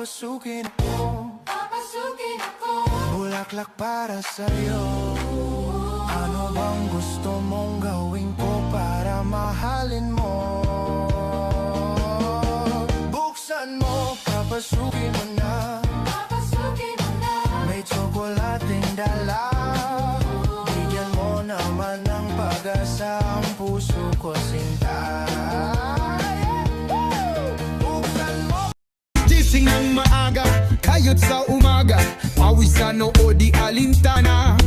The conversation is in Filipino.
Papasukin ako bulaklak para sa'yo. Ano bang gusto mong gawin ko para mahalin mo? Buksan mo, papasukin mo na. May tsokolating dala. Bigyan mo naman ng pag-asa ang puso ko, sinta. Gising ng maaga, kayod sa umaga, pawis sa noo di alintana.